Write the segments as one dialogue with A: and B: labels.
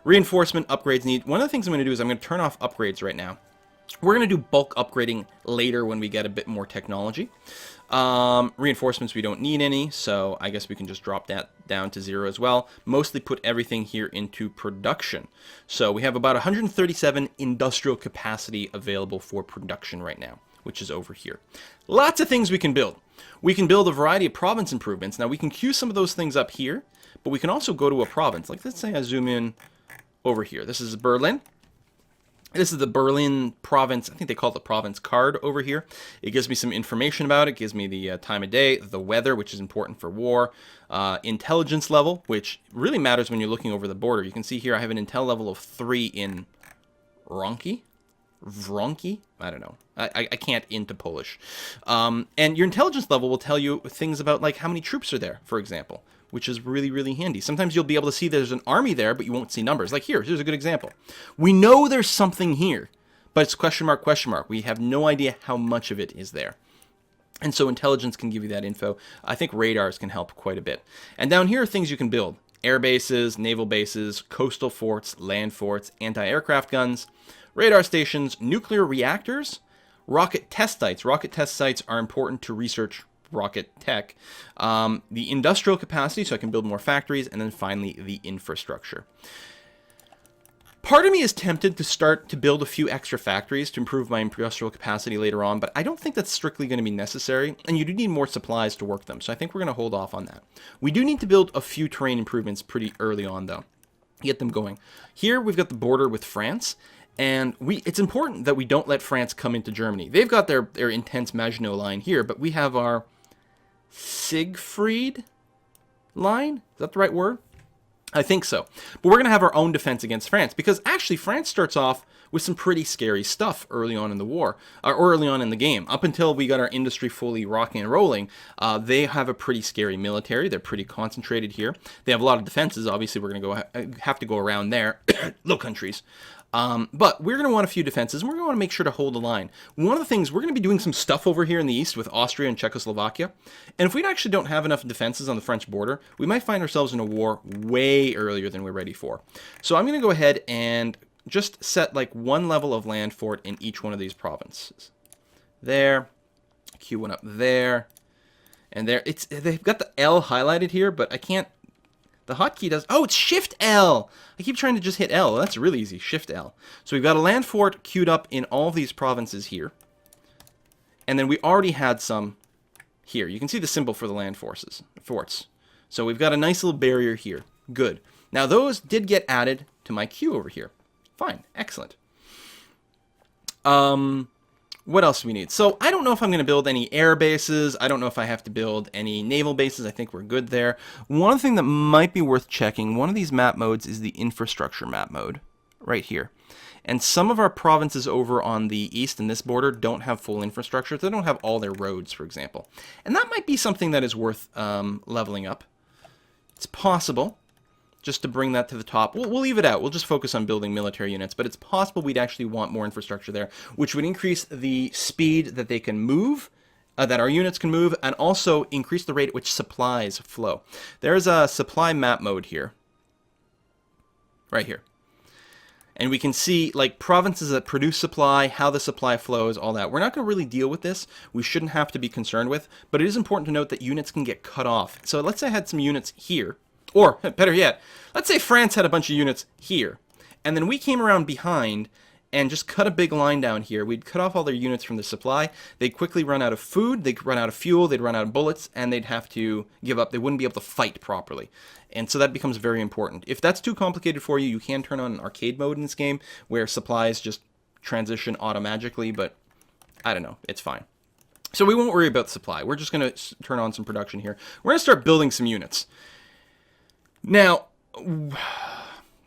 A: Reinforcement upgrades need... One of the things I'm going to do is I'm going to turn off upgrades right now. We're going to do bulk upgrading later when we get a bit more technology. Reinforcements, we don't need any, so I guess we can just drop that down to 0 as well. Mostly put everything here into production. So we have about 137 industrial capacity available for production right now, which is over here. Lots of things we can build. We can build a variety of province improvements. Now we can queue some of those things up here, but we can also go to a province. Like, let's say I zoom in over here. This is Berlin. This is the Berlin province. I think they call it the province card over here. It gives me some information about it. It gives me the time of day, the weather, which is important for war, intelligence level, which really matters when you're looking over the border. You can see here I have an intel level of 3 in Wronki. I don't know. I can't into Polish. And your intelligence level will tell you things about like how many troops are there, for example, which is really, really handy. Sometimes you'll be able to see there's an army there, but you won't see numbers. Like here's a good example. We know there's something here, but it's question mark, question mark. We have no idea how much of it is there. And so intelligence can give you that info. I think radars can help quite a bit. And down here are things you can build. Air bases, naval bases, coastal forts, land forts, anti-aircraft guns, radar stations, nuclear reactors, rocket test sites. Rocket test sites are important to research rocket tech, the industrial capacity, so I can build more factories, and then finally the infrastructure. Part of me is tempted to start to build a few extra factories to improve my industrial capacity later on, but I don't think that's strictly going to be necessary, and you do need more supplies to work them, so I think we're going to hold off on that. We do need to build a few terrain improvements pretty early on, though, get them going. Here we've got the border with France, and it's important that we don't let France come into Germany. They've got their intense Maginot line here, but we have our Siegfried line? Is that the right word? I think so. But we're going to have our own defense against France, because actually France starts off with some pretty scary stuff early on in the war, or early on in the game. Up until we got our industry fully rocking and rolling, they have a pretty scary military. They're pretty concentrated here. They have a lot of defenses. Obviously, we're going to have to go around there. Low countries. But we're going to want a few defenses, and we're going to want to make sure to hold the line. One of the things, we're going to be doing some stuff over here in the east with Austria and Czechoslovakia. And if we actually don't have enough defenses on the French border, we might find ourselves in a war way earlier than we're ready for. So I'm going to go ahead and just set like one level of land fort in each one of these provinces. There. Queue one up there. And there. They've got the L highlighted here, but I can't. The hotkey does... Oh, it's Shift L! I keep trying to just hit L. That's really easy. Shift L. So we've got a land fort queued up in all of these provinces here. And then we already had some here. You can see the symbol for the land forts. So we've got a nice little barrier here. Good. Now those did get added to my queue over here. Fine. Excellent. What else do we need? So I don't know if I'm going to build any air bases. I don't know if I have to build any naval bases. I think we're good there. One thing that might be worth checking, one of these map modes is the infrastructure map mode right here. And some of our provinces over on the east and this border don't have full infrastructure. They don't have all their roads, for example. And that might be something that is worth leveling up. It's possible. Just to bring that to the top. We'll leave it out. We'll just focus on building military units, but it's possible we'd actually want more infrastructure there, which would increase the speed that they can move, that our units can move, and also increase the rate at which supplies flow. There's a supply map mode here. Right here. And we can see like provinces that produce supply, how the supply flows, all that. We're not going to really deal with this. We shouldn't have to be concerned with, but it is important to note that units can get cut off. So let's say I had some units here. Or, better yet, let's say France had a bunch of units here, and then we came around behind and just cut a big line down here. We'd cut off all their units from the supply. They'd quickly run out of food, they'd run out of fuel, they'd run out of bullets, and they'd have to give up. They wouldn't be able to fight properly. And so that becomes very important. If that's too complicated for you, you can turn on an arcade mode in this game, where supplies just transition automagically, but I don't know, it's fine. So we won't worry about the supply. We're just going to turn on some production here. We're going to start building some units. Now, do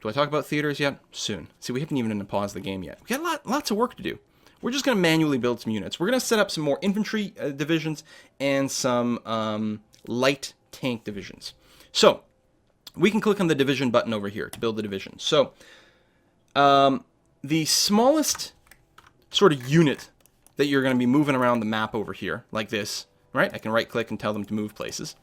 A: I talk about theaters yet? Soon. See, we haven't even paused the game yet. We got lots of work to do. We're just going to manually build some units. We're going to set up some more infantry divisions and some light tank divisions. So, we can click on the division button over here to build the division. So, the smallest sort of unit that you're going to be moving around the map over here, like this, right? I can right-click and tell them to move places.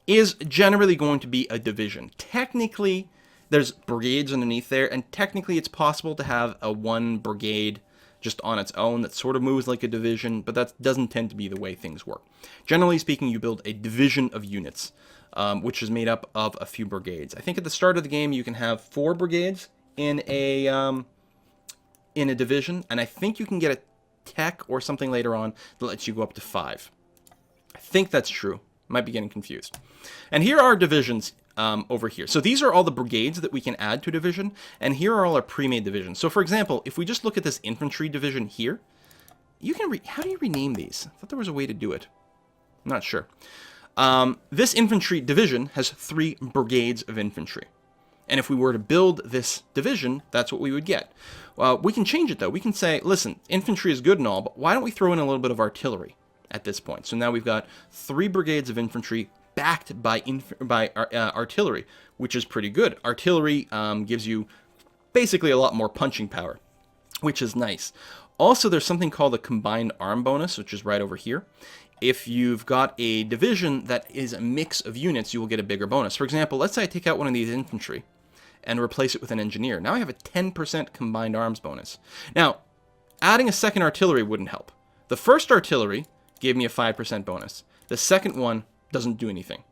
A: Is generally going to be a division. Technically, there's brigades underneath there, and technically it's possible to have a one brigade just on its own that sort of moves like a division, but that doesn't tend to be the way things work. Generally speaking, you build a division of units, which is made up of a few brigades. I think at the start of the game you can have 4 brigades in a division, and I think you can get a tech or something later on that lets you go up to 5. I think that's true. Might be getting confused. And here are divisions over here. So these are all the brigades that we can add to a division, and here are all our pre-made divisions. So for example, if we just look at this infantry division here, you can how do you rename these? I thought there was a way to do it. I'm not sure. This infantry division has 3 brigades of infantry. And if we were to build this division, that's what we would get. We can change it though. We can say, listen, infantry is good and all, but why don't we throw in a little bit of artillery at this point? So now we've got 3 brigades of infantry backed by artillery, which is pretty good. Artillery gives you basically a lot more punching power, which is nice. Also, there's something called a combined arm bonus, which is right over here. If you've got a division that is a mix of units, you will get a bigger bonus. For example, let's say I take out one of these infantry and replace it with an engineer. Now I have a 10% combined arms bonus. Now, adding a second artillery wouldn't help. The first artillery gave me a 5% bonus. The second one doesn't do anything.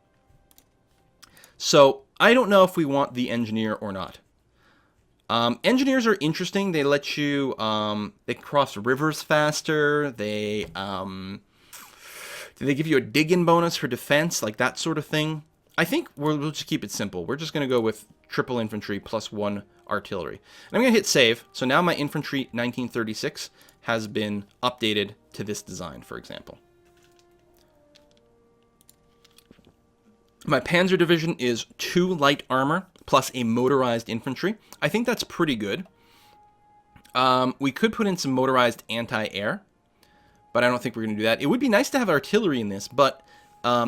A: So I don't know if we want the engineer or not. Engineers are interesting. They let you, they cross rivers faster. They give you a dig-in bonus for defense, like that sort of thing. I think we'll just keep it simple. We're just going to go with triple infantry plus 1 artillery. And I'm going to hit save. So now my infantry 1936 has been updated to this design, for example. My Panzer division is 2 light armor plus a motorized infantry. I think that's pretty good. We could put in some motorized anti-air, but I don't think we're going to do that. It would be nice to have artillery in this, but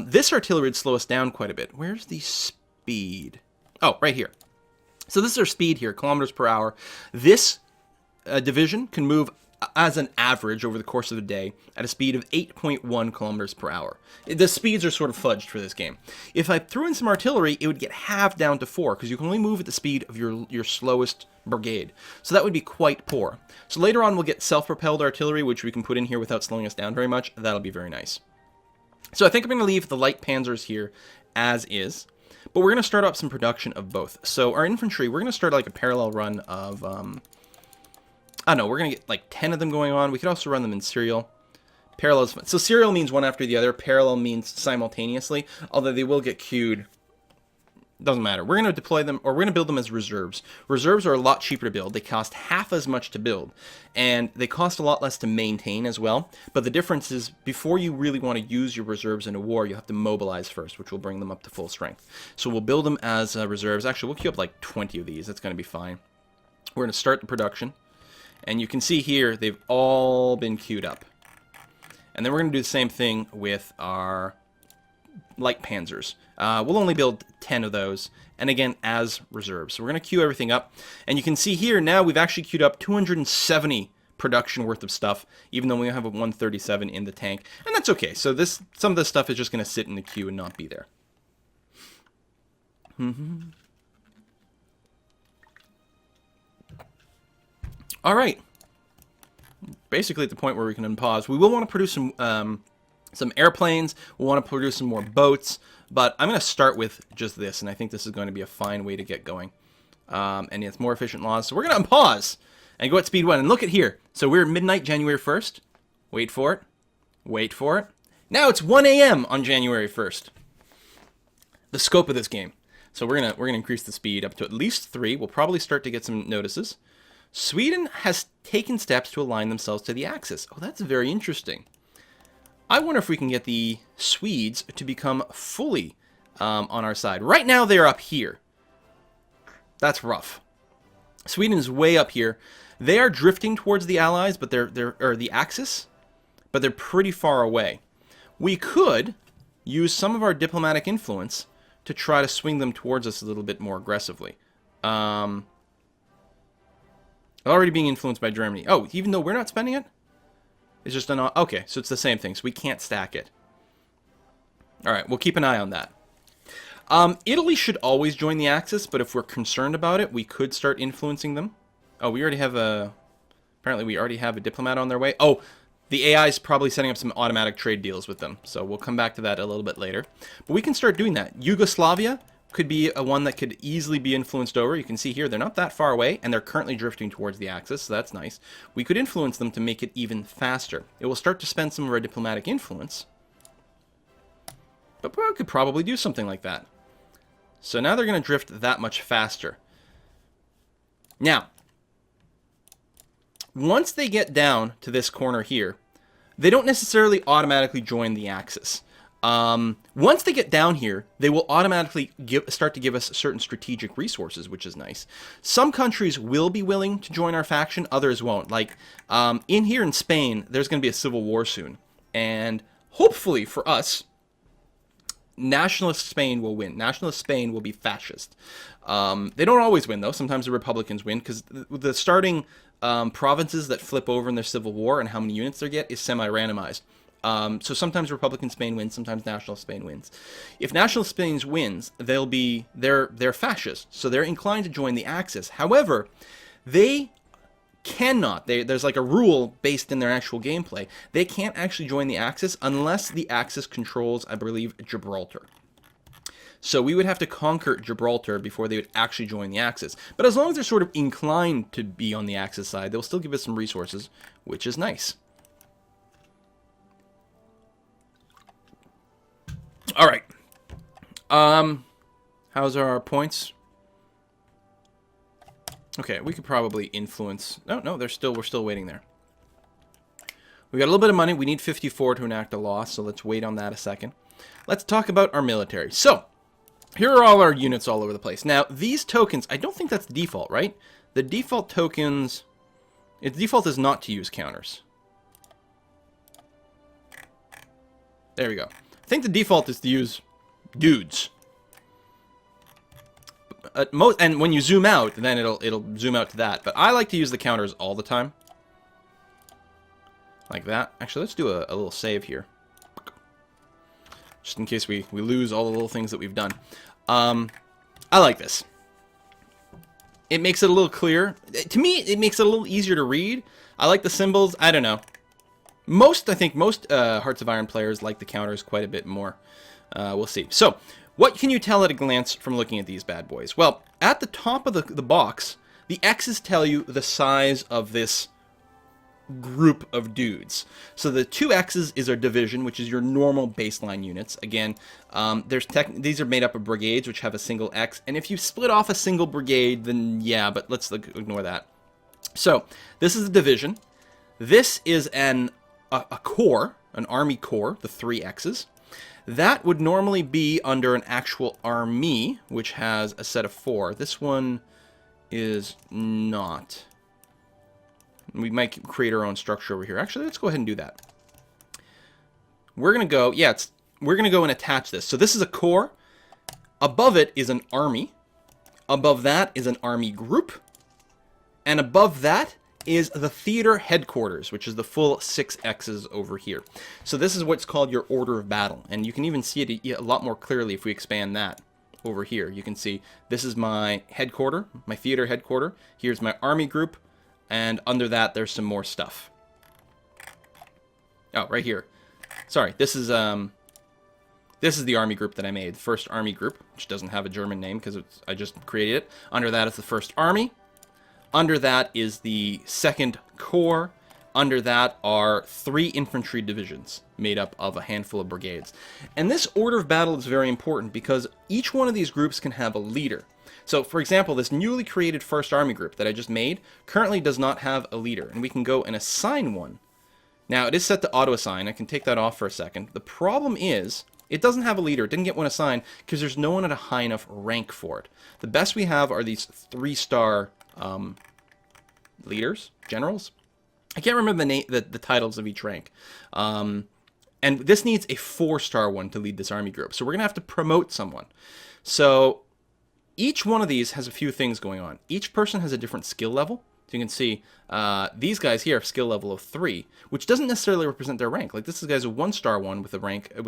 A: this artillery would slow us down quite a bit. Where's the speed? Oh, right here. So this is our speed here, kilometers per hour. This division can move as an average over the course of a day at a speed of 8.1 kilometers per hour. The speeds are sort of fudged for this game. If I threw in some artillery, it would get halved down to 4, because you can only move at the speed of your slowest brigade. So that would be quite poor. So later on we'll get self-propelled artillery, which we can put in here without slowing us down very much. That'll be very nice. So I think I'm going to leave the light panzers here as is, but we're going to start up some production of both. So our infantry, we're going to start like a parallel run of... I don't know, we're going to get like 10 of them going on. We could also run them in serial. Parallel is fun. So serial means one after the other. Parallel means simultaneously, although they will get queued. Doesn't matter. We're going to deploy them, or we're going to build them as reserves. Reserves are a lot cheaper to build. They cost half as much to build, and they cost a lot less to maintain as well. But the difference is, before you really want to use your reserves in a war, you have to mobilize first, which will bring them up to full strength. So we'll build them as reserves. Actually, we'll queue up like 20 of these. That's going to be fine. We're going to start the production. And you can see here, they've all been queued up. And then we're going to do the same thing with our light panzers. We'll only build 10 of those, and again, as reserves. So we're going to queue everything up. And you can see here, now we've actually queued up 270 production worth of stuff, even though we have a 137 in the tank. And that's okay. So some of this stuff is just going to sit in the queue and not be there. All right, basically at the point where we can unpause. We will want to produce some airplanes. We'll want to produce some more boats, but I'm going to start with just this, and I think this is going to be a fine way to get going. And it's more efficient laws. So we're going to unpause and go at speed 1. And look at here. So we're midnight, January 1st. Wait for it. Wait for it. Now it's 1 a.m. on January 1st. The scope of this game. So we're gonna increase the speed up to at least 3. We'll probably start to get some notices. Sweden has taken steps to align themselves to the Axis. Oh, that's very interesting. I wonder if we can get the Swedes to become fully on our side. Right now, they're up here. That's rough. Sweden is way up here. They are drifting towards the Allies, but or the Axis, but they're pretty far away. We could use some of our diplomatic influence to try to swing them towards us a little bit more aggressively. Already being influenced by Germany. Oh, even though we're not spending it? It's just okay, so it's the same thing, so we can't stack it. Alright, we'll keep an eye on that. Italy should always join the Axis, but if we're concerned about it, we could start influencing them. Oh, we already have a... Apparently we already have a diplomat on their way. Oh, the AI is probably setting up some automatic trade deals with them, so we'll come back to that a little bit later. But we can start doing that. Yugoslavia could be a one that could easily be influenced over. You can see here, they're not that far away, and they're currently drifting towards the Axis, so that's nice. We could influence them to make it even faster. It will start to spend some of our diplomatic influence, but we could probably do something like that. So now they're going to drift that much faster. Now, once they get down to this corner here, they don't necessarily automatically join the Axis. Once they get down here, they will automatically start to give us certain strategic resources, which is nice. Some countries will be willing to join our faction, others won't. Like, in here in Spain, there's going to be a civil war soon. And hopefully for us, Nationalist Spain will win. Nationalist Spain will be fascist. They don't always win, though. Sometimes the Republicans win, because the starting provinces that flip over in their civil war and how many units they get is semi-randomized. So sometimes Republican Spain wins, sometimes National Spain wins. If National Spain wins, they're fascist, so they're inclined to join the Axis. However, they cannot. There's like a rule based in their actual gameplay. They can't actually join the Axis unless the Axis controls, I believe, Gibraltar. So we would have to conquer Gibraltar before they would actually join the Axis. But as long as they're sort of inclined to be on the Axis side, they'll still give us some resources, which is nice. All right. How's our points? Okay, we could probably influence. No, we're still waiting there. We got a little bit of money. We need 54 to enact a law, so let's wait on that a second. Let's talk about our military. So, here are all our units all over the place. Now, these tokens, I don't think that's default, right? The default tokens, its default is not to use counters. There we go. I think the default is to use dudes. And when you zoom out, then it'll zoom out to that. But I like to use the counters all the time. Like that. Actually, let's do a little save here. Just in case we lose all the little things that we've done. I like this. It makes it a little clearer. To me, it makes it a little easier to read. I like the symbols. I don't know. I think most Hearts of Iron players like the counters quite a bit more. We'll see. So, what can you tell at a glance from looking at these bad boys? Well, at the top of the box, the X's tell you the size of this group of dudes. So the 2 X's is our division, which is your normal baseline units. Again, these are made up of brigades, which have a single X. And if you split off a single brigade, then yeah, but let's ignore that. So this is a division. This is a corps, an army corps, the 3 X's. That would normally be under an actual army, which has a set of 4. This one is not. We might create our own structure over here. Actually, let's go ahead and do that. We're going to go, we're going to go and attach this. So this is a corps. Above it is an army. Above that is an army group. And above that is the theater headquarters, which is the full 6 X's over here. So this is what's called your order of battle. And you can even see it a lot more clearly if we expand that over here. You can see this is my headquarter, my theater headquarter. Here's my army group. And under that, there's some more stuff. Oh, right here. Sorry, this is the army group that I made. The first army group, which doesn't have a German name because I just created it. Under that is the first army. Under that is the 2nd Corps. Under that are 3 infantry divisions made up of a handful of brigades. And this order of battle is very important because each one of these groups can have a leader. So, for example, this newly created 1st Army group that I just made currently does not have a leader. And we can go and assign one. Now, it is set to auto-assign. I can take that off for a second. The problem is, it doesn't have a leader. It didn't get one assigned because there's no one at a high enough rank for it. The best we have are these 3-star leaders, generals. I can't remember the titles of each rank. And this needs a 4-star one to lead this army group. So we're going to have to promote someone. So each one of these has a few things going on. Each person has a different skill level. So you can see these guys here have skill level of 3, which doesn't necessarily represent their rank. Like this guy's a 1-star one with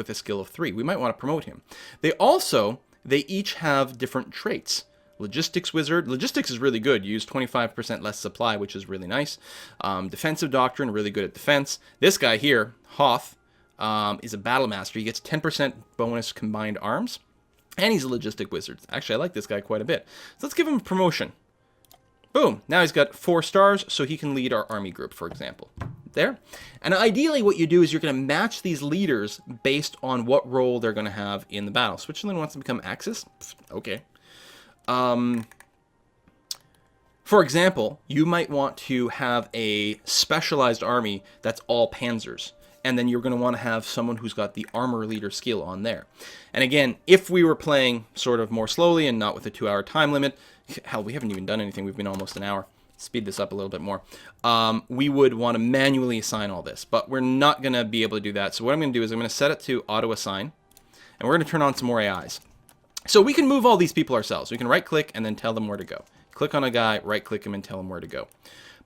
A: a skill of 3. We might want to promote him. They also they each have different traits. Logistics Wizard. Logistics is really good. You use 25% less supply, which is really nice. Defensive Doctrine, really good at defense. This guy here, Hoth, is a Battle Master. He gets 10% bonus combined arms. And he's a Logistic Wizard. Actually, I like this guy quite a bit. So let's give him a promotion. Boom. Now he's got 4 stars, so he can lead our army group, for example. There. And ideally what you do is you're going to match these leaders based on what role they're going to have in the battle. Switzerland wants to become Axis? Okay. For example, you might want to have a specialized army that's all panzers. And then you're going to want to have someone who's got the armor leader skill on there. And again, if we were playing sort of more slowly and not with a 2-hour time limit, hell, we haven't even done anything. We've been almost an hour. Speed this up a little bit more. We would want to manually assign all this, but we're not going to be able to do that. So what I'm going to do is I'm going to set it to auto assign, and we're going to turn on some more AIs. So we can move all these people ourselves. We can right click and then tell them where to go. Click on a guy, right click him and tell him where to go.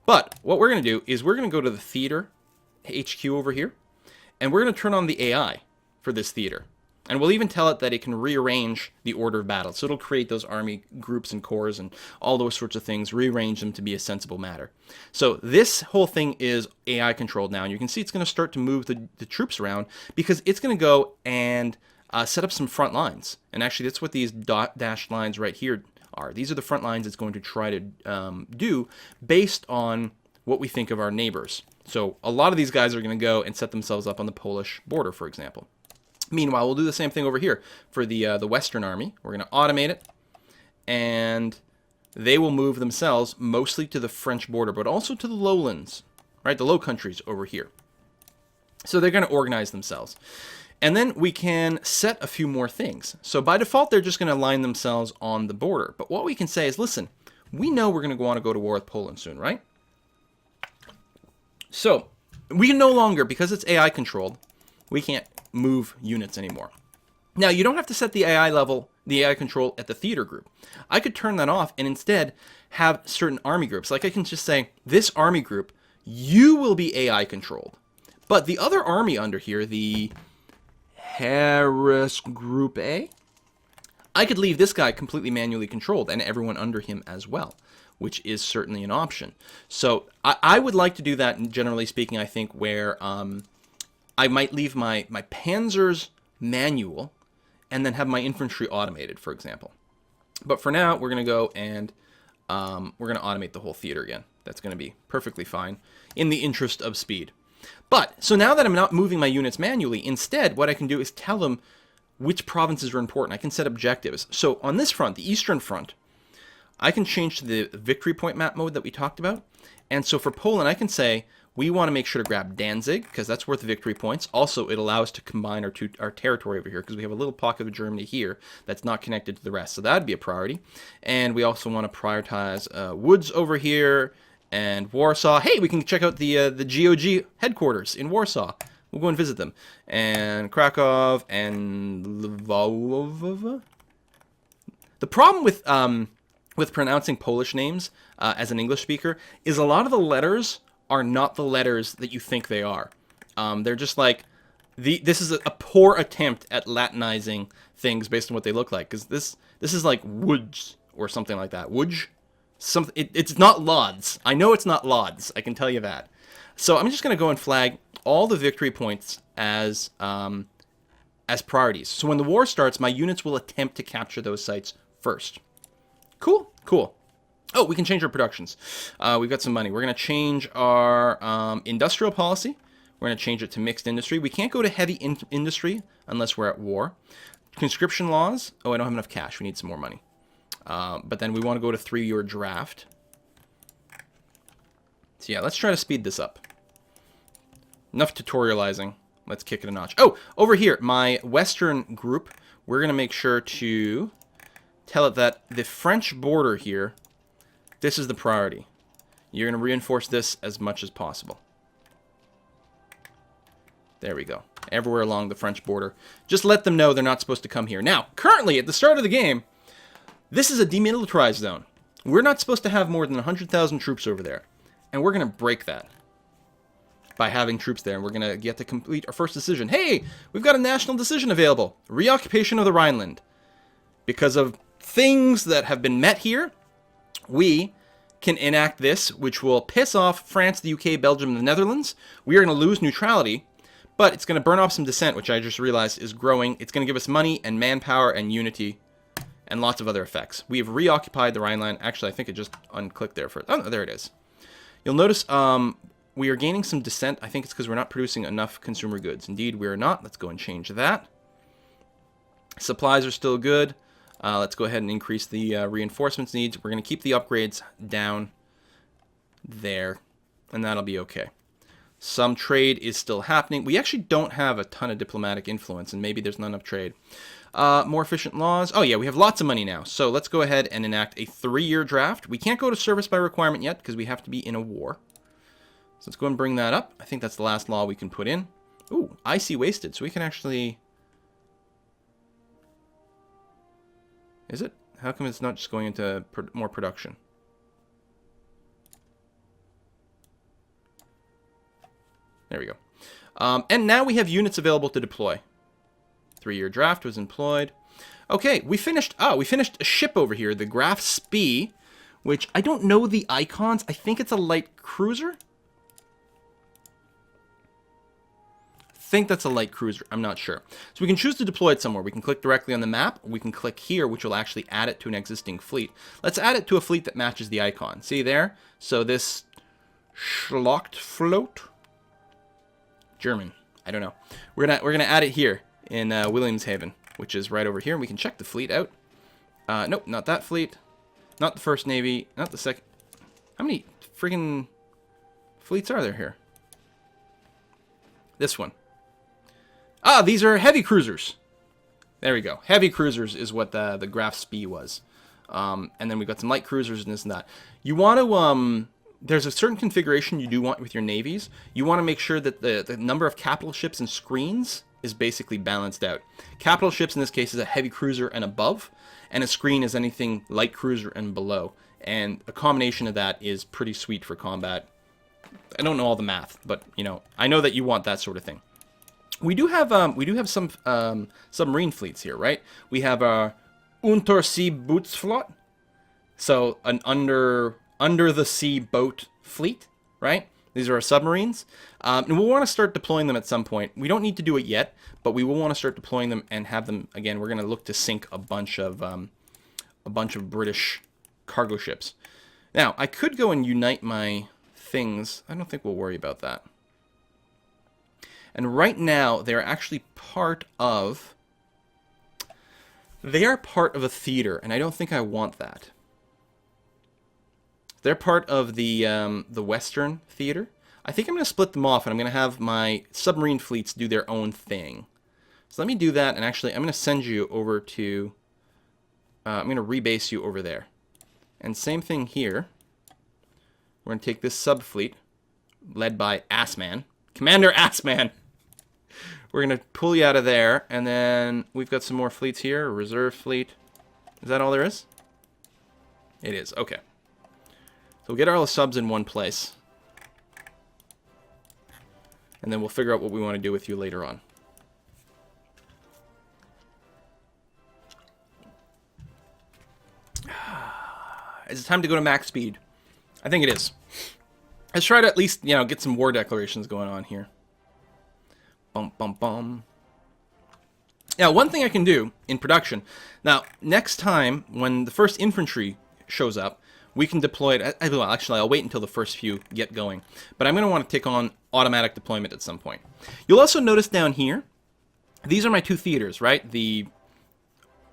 A: But what we're going to do is we're going to go to the theater HQ over here, and we're going to turn on the AI for this theater. And we'll even tell it that it can rearrange the order of battle. So it'll create those army groups and corps and all those sorts of things, rearrange them to be a sensible matter. So this whole thing is AI controlled now. And you can see it's going to start to move the troops around because it's going to go and set up some front lines. And actually that's what these dashed lines right here are. These are the front lines it's going to try to do based on what we think of our neighbors. So a lot of these guys are going to go and set themselves up on the Polish border, for example. Meanwhile, we'll do the same thing over here for the Western Army. We're going to automate it, and they will move themselves mostly to the French border, but also to the lowlands, right? The Low Countries over here. So they're going to organize themselves. And then we can set a few more things. So by default, they're just going to align themselves on the border. But what we can say is, listen, we know we're going to want to go to war with Poland soon, right? So we can no longer, because it's AI controlled, we can't move units anymore. Now, you don't have to set the AI level, the AI control at the theater group. I could turn that off and instead have certain army groups. Like I can just say, this army group, you will be AI controlled. But the other army under here, the Harris Group A, I could leave this guy completely manually controlled and everyone under him as well, which is certainly an option. So I would like to do that, generally speaking, I think, where I might leave my panzers manual and then have my infantry automated, for example. But for now, we're going to go and we're going to automate the whole theater again. That's going to be perfectly fine in the interest of speed. But, so now that I'm not moving my units manually, instead, what I can do is tell them which provinces are important. I can set objectives. So on this front, the Eastern Front, I can change to the victory point map mode that we talked about. And so for Poland, I can say, we want to make sure to grab Danzig, because that's worth victory points. Also, it allows us to combine our territory over here, because we have a little pocket of Germany here that's not connected to the rest. So that would be a priority. And we also want to prioritize Woods over here and Warsaw. Hey, we can check out the GOG headquarters in Warsaw. We'll go and visit them. And Krakow and Lvov. The problem with pronouncing Polish names as an English speaker is a lot of the letters are not the letters that you think they are. They're just like, this is a poor attempt at Latinizing things based on what they look like. Because this is like Woods or something like that. Woods? It's not Lodz. I know it's not Lodz. I can tell you that. So I'm just going to go and flag all the victory points as priorities. So when the war starts, my units will attempt to capture those sites first. Cool, cool. Oh, we can change our productions. We've got some money. We're going to change our industrial policy. We're going to change it to mixed industry. We can't go to heavy industry unless we're at war. Conscription laws. Oh, I don't have enough cash. We need some more money. But then we want to go to 3-year draft. So yeah, let's try to speed this up. Enough tutorializing. Let's kick it a notch. Oh, over here, my Western group, we're going to make sure to tell it that the French border here, this is the priority. You're going to reinforce this as much as possible. There we go. Everywhere along the French border. Just let them know they're not supposed to come here. Now, currently, at the start of the game, this is a demilitarized zone. We're not supposed to have more than 100,000 troops over there. And we're going to break that by having troops there. And we're going to get to complete our first decision. Hey, we've got a national decision available. Reoccupation of the Rhineland. because of things that have been met here, we can enact this, which will piss off France, the UK, Belgium, and the Netherlands. We are going to lose neutrality, but it's going to burn off some dissent, which I just realized is growing. It's going to give us money and manpower and unity and lots of other effects. We have reoccupied the Rhineland. Actually, I think it just unclicked there for... Oh, no, there it is. You'll notice we are gaining some dissent. I think it's because we're not producing enough consumer goods. Indeed, we are not. Let's go and change that. Supplies are still good. Let's go ahead and increase the reinforcements needs. We're going to keep the upgrades down there, and that'll be okay. Some trade is still happening. We actually don't have a ton of diplomatic influence, and maybe there's not enough trade. More efficient laws. Oh, yeah, we have lots of money now. So let's go ahead and enact a 3-year draft. We can't go to service by requirement yet because we have to be in a war. So let's go and bring that up. I think that's the last law we can put in. Ooh, icy wasted. So we can actually... Is it? How come it's not just going into more production? There we go. And now we have units available to deploy. 3-year draft was employed. Okay, we finished a ship over here, the Graf Spee, which I don't know the icons. I think it's a light cruiser. I think that's a light cruiser. I'm not sure. So we can choose to deploy it somewhere. We can click directly on the map. We can click here, which will actually add it to an existing fleet. Let's add it to a fleet that matches the icon. See there? So this Schlachtfloat, German. I don't know. We're gonna add it here in Wilhelmshaven, which is right over here. We can check the fleet out. Nope, not that fleet. Not the First Navy. Not the second. How many friggin' fleets are there here? This one. Ah, these are heavy cruisers. There we go. Heavy cruisers is what the Graf Spee was. And then we've got some light cruisers and this and that. You want to... there's a certain configuration you do want with your navies. You want to make sure that the number of capital ships and screens is basically balanced out. Capital ships in this case is a heavy cruiser and above, and a screen is anything light cruiser and below. And a combination of that is pretty sweet for combat. I don't know all the math, but you know, I know that you want that sort of thing. We do have some submarine fleets here, right? We have our Unterseebootsflotte, so an under the sea boat fleet, right? These are our submarines, and we'll want to start deploying them at some point. We don't need to do it yet, but we will want to start deploying them and have them again. We're going to look to sink a bunch of British cargo ships. Now, I could go and unite my things. I don't think we'll worry about that. And right now, they're actually part of... They are part of a theater, and I don't think I want that. They're part of the Western theater. I think I'm going to split them off, and I'm going to have my submarine fleets do their own thing. So let me do that, and actually, I'm going to send you over to... I'm going to rebase you over there. And same thing here. We're going to take this sub-fleet, led by Assman. Commander Assman! We're going to pull you out of there, and then we've got some more fleets here. A reserve fleet. Is that all there is? It is. Okay. So we'll get all the subs in one place. And then we'll figure out what we want to do with you later on. Is it time to go to max speed? I think it is. Let's try to at least, you know, get some war declarations going on here. Bum, bum, bum. Now, one thing I can do in production... Now, next time, when the first infantry shows up, we can deploy it... Well, actually, I'll wait until the first few get going. But I'm going to want to take on automatic deployment at some point. You'll also notice down here, these are my two theaters, right? The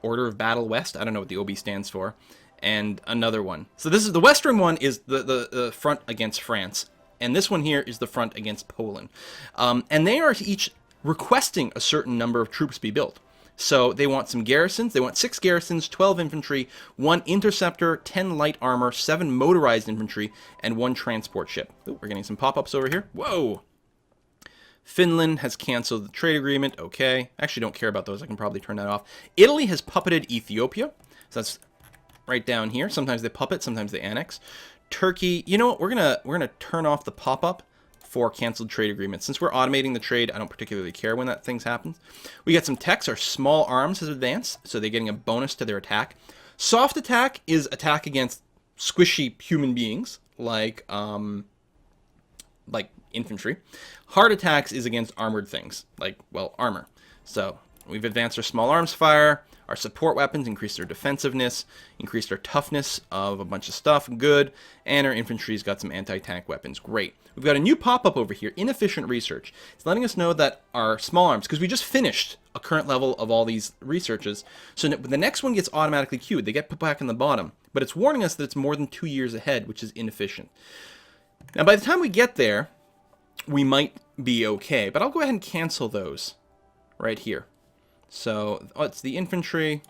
A: Order of Battle West. I don't know what the OB stands for. And another one. So this is the western one is the front against France. And this one here is the front against Poland. And they are each requesting a certain number of troops be built. So they want some garrisons. They want 6 garrisons, 12 infantry, 1 interceptor, 10 light armor, 7 motorized infantry, and 1 transport ship. Ooh, we're getting some pop-ups over here. Whoa! Finland has canceled the trade agreement. Okay. I actually don't care about those. I can probably turn that off. Italy has puppeted Ethiopia. So that's right down here. Sometimes they puppet, sometimes they annex. Turkey, you know what? We're gonna turn off the pop-up for canceled trade agreements. Since we're automating the trade, I don't particularly care when that things happens. We got some techs. Our small arms has advanced, so they're getting a bonus to their attack. Soft attack is attack against squishy human beings, like infantry. Hard attacks is against armored things, like, well, armor. So we've advanced our small arms fire. Our support weapons increased their defensiveness, increased our toughness of a bunch of stuff, good. And our infantry's got some anti-tank weapons, great. We've got a new pop-up over here, inefficient research. It's letting us know that our small arms, because we just finished a current level of all these researches, so the next one gets automatically queued. They get put back in the bottom, but it's warning us that it's more than 2 years ahead, which is inefficient. Now, by the time we get there, we might be okay, but I'll go ahead and cancel those right here. So it's the infantry,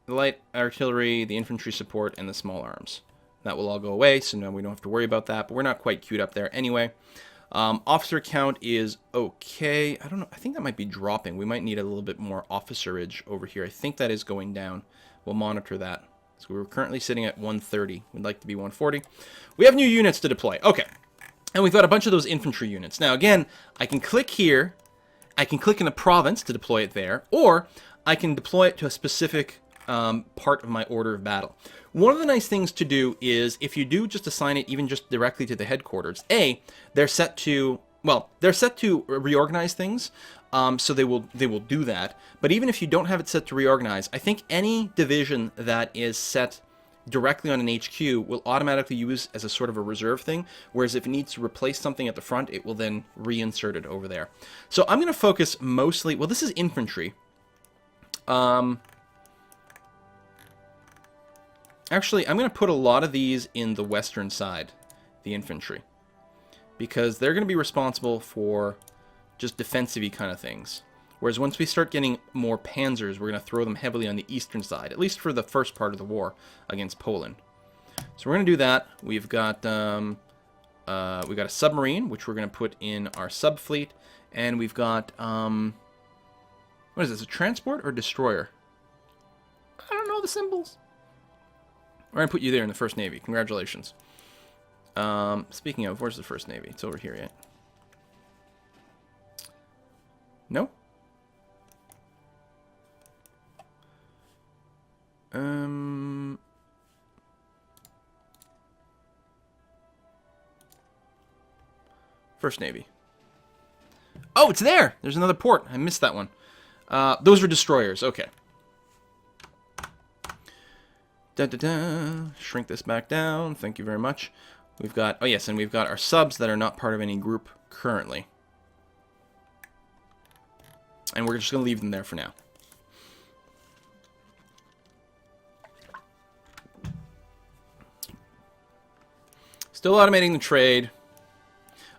A: the light artillery, the infantry support, and the small arms. That will all go away, so now we don't have to worry about that, but we're not quite queued up there anyway. Officer count is okay. I don't know. I think that might be dropping. We might need a little bit more officerage over here. I think that is going down. We'll monitor that. So we're currently sitting at 130. We'd like to be 140. We have new units to deploy. Okay. And we've got a bunch of those infantry units. Now, again, I can click here. I can click in a province to deploy it there, or I can deploy it to a specific part of my order of battle. One of the nice things to do is if you do just assign it even just directly to the headquarters, they're set to reorganize things, so they will do that. But even if you don't have it set to reorganize, I think any division that is set directly on an HQ will automatically use as a sort of a reserve thing, whereas if it needs to replace something at the front, it will then reinsert it over there. So I'm going to focus mostly, well, this is infantry. Actually, I'm going to put a lot of these in the western side, the infantry, because they're going to be responsible for just defensive-y kind of things. Whereas once we start getting more panzers, we're going to throw them heavily on the eastern side, at least for the first part of the war against Poland. So we're going to do that. We've got a submarine, which we're going to put in our sub-fleet, and we've got, what is this, a transport or destroyer? I don't know the symbols. We're going to put you there in the First Navy. Congratulations. Speaking of, where's the First Navy? It's over here yet. No? First Navy. Oh, it's there! There's another port. I missed that one. Those are destroyers. Okay. Shrink this back down. Thank you very much. We've got... Oh, yes, and we've got our subs that are not part of any group currently. And we're just going to leave them there for now. Still automating the trade.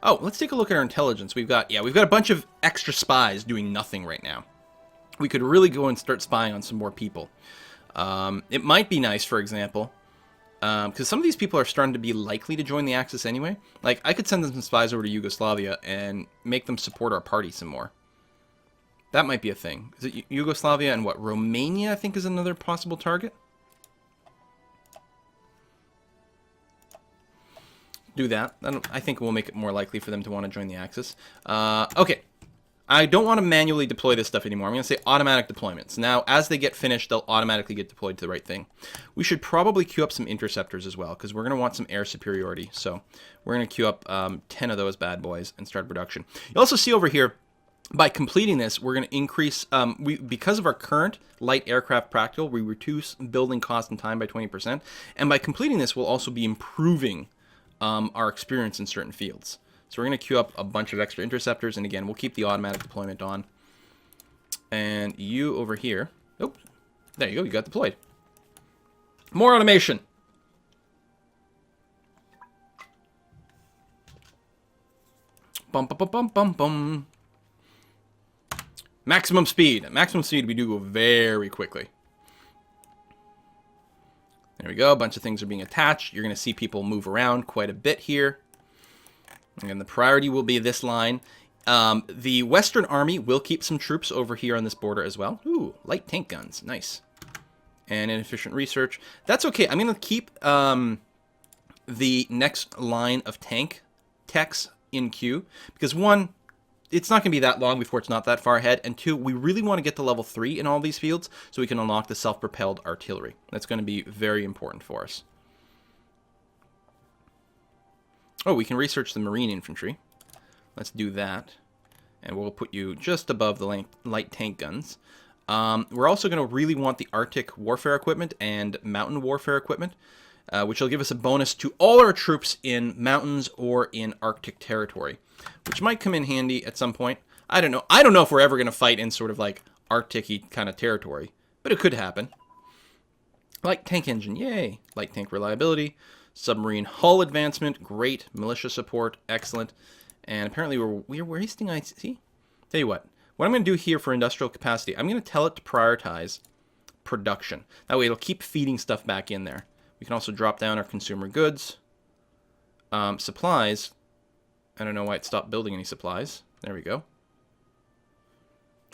A: Oh, let's take a look at our intelligence. We've got a bunch of extra spies doing nothing right now. We could really go and start spying on some more people. It might be nice, for example, because some of these people are starting to be likely to join the Axis anyway. Like, I could send them some spies over to Yugoslavia and make them support our party some more. That might be a thing. Is it Yugoslavia and what? Romania, I think, is another possible target? Do that. I think we'll make it more likely for them to want to join the Axis. Okay. I don't want to manually deploy this stuff anymore. I'm going to say automatic deployments. Now, as they get finished, they'll automatically get deployed to the right thing. We should probably queue up some interceptors as well, because we're going to want some air superiority. So we're going to queue up 10 of those bad boys and start production. You also see over here, by completing this, we're going to increase, because of our current light aircraft practical, we reduce building cost and time by 20%. And by completing this, we'll also be improving our experience in certain fields. So we're going to queue up a bunch of extra interceptors, and again, we'll keep the automatic deployment on. And you over here, oh, there you go, you got deployed. More automation. Bum, bum, bum, bum, bum, bum. Maximum speed. At maximum speed, we do go very quickly. There we go. A bunch of things are being attached. You're going to see people move around quite a bit here. And the priority will be this line. The Western Army will keep some troops over here on this border as well. Ooh, light tank guns. Nice. And inefficient research. That's okay. I'm going to keep the next line of tank techs in queue because one, it's not going to be that long before it's not that far ahead, and two, we really want to get to level 3 in all these fields so we can unlock the self-propelled artillery. That's going to be very important for us. Oh, we can research the marine infantry. Let's do that. And we'll put you just above the light tank guns. We're also going to really want the Arctic warfare equipment and mountain warfare equipment, which will give us a bonus to all our troops in mountains or in Arctic territory, which might come in handy at some point. I don't know. I don't know if we're ever going to fight in sort of like Arctic-y kind of territory, but it could happen. Light tank engine, yay. Light tank reliability. Submarine hull advancement, great. Militia support, excellent. And apparently we're wasting IC. Tell you what I'm going to do here for industrial capacity, I'm going to tell it to prioritize production. That way it'll keep feeding stuff back in there. We can also drop down our consumer goods. Supplies. I don't know why it stopped building any supplies. There we go.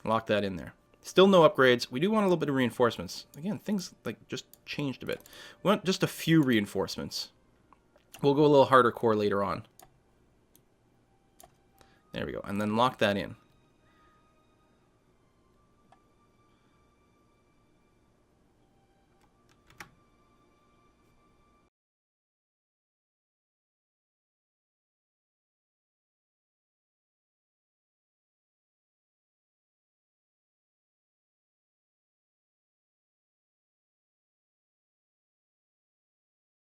A: Lock that in there. Still no upgrades. We do want a little bit of reinforcements. Again, things like just changed a bit. We want just a few reinforcements. We'll go a little harder core later on. There we go. And then lock that in.